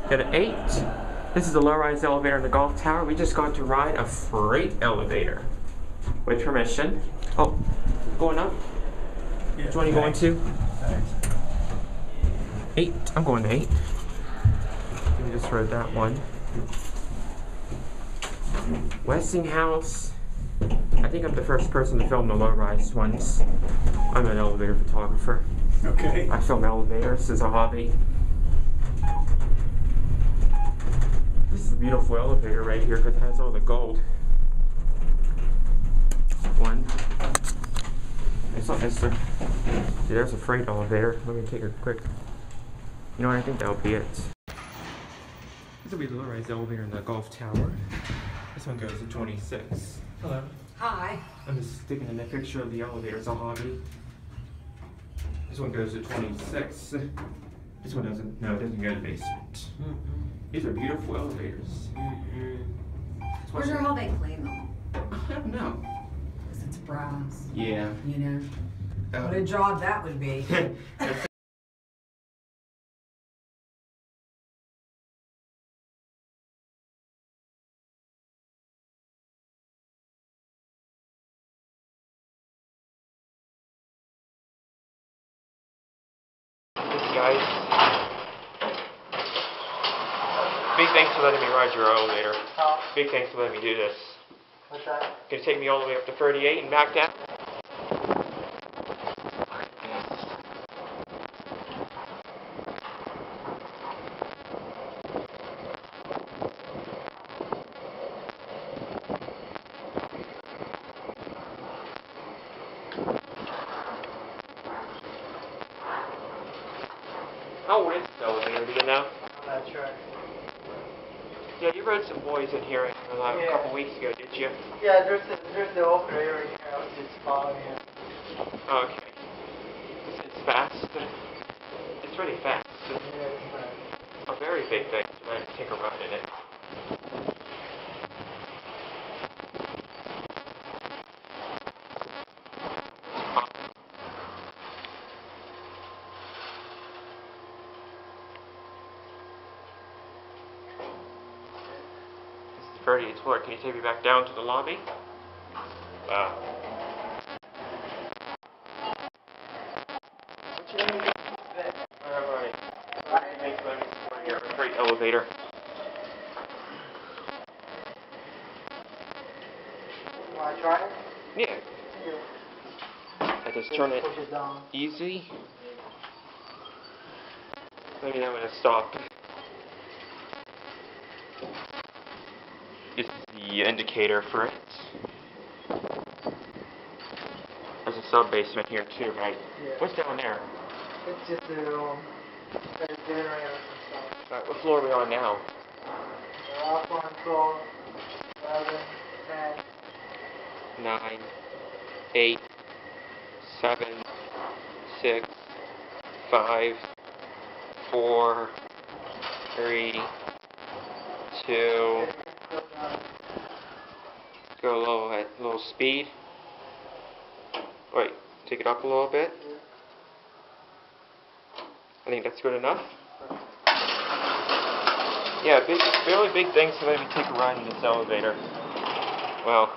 Got an 8. This is the low-rise elevator in the Golf Tower. We just got to ride a freight elevator. With permission. Oh, going up? Yeah, which one are you going to? 8. I'm going to 8. We just rode that one. Westinghouse. I think I'm the first person to film the low-rise ones. I'm an elevator photographer. Okay. I film elevators as a hobby. This is a beautiful elevator right here because it has all the gold. One. There's a freight elevator. Let me take a quick. You know what? I think that'll be it. This will be the low-rise elevator in the Golf Tower. This one goes to 26. Hello. Hi. I'm just sticking in the picture of the elevator as a hobby. This one goes to 26. This one doesn't. No, it doesn't go to the basement. These are beautiful elevators. Wonder how they clean them. I don't know. Because it's brass. Yeah. You know? What a job that would be. Guys, big thanks for letting me ride your elevator. Big thanks for letting me do this. What's that? Can you take me all the way up to 38 and back down? How old is this elevator, do you know? I'm not sure. Yeah, you rode some boys in here a couple weeks ago, did you? Yeah, there's the open area here. I was just following it. Okay. It's fast. It's really fast. Yeah, it's fine. A very big thing to take a ride in it. This is the 38th floor. Can you take me back down to the lobby? Wow. What's your name? Alright. Thanks for letting me support your freight elevator. You want to try it? Yeah. I just turn it Push it down. easy. Let me know when it stopped. This is the indicator for it. There's a sub-basement here too, right? Yeah. What's down there? It's just a generator and stuff. Alright, what floor are we on now? We're off on 12, 11, 10. 9, 8, 7, 6, 5, 4, 3, 2. Go a little speed. Wait, take it up a little bit. I think that's good enough. Yeah, really big thanks for letting me take a ride in this elevator. Well,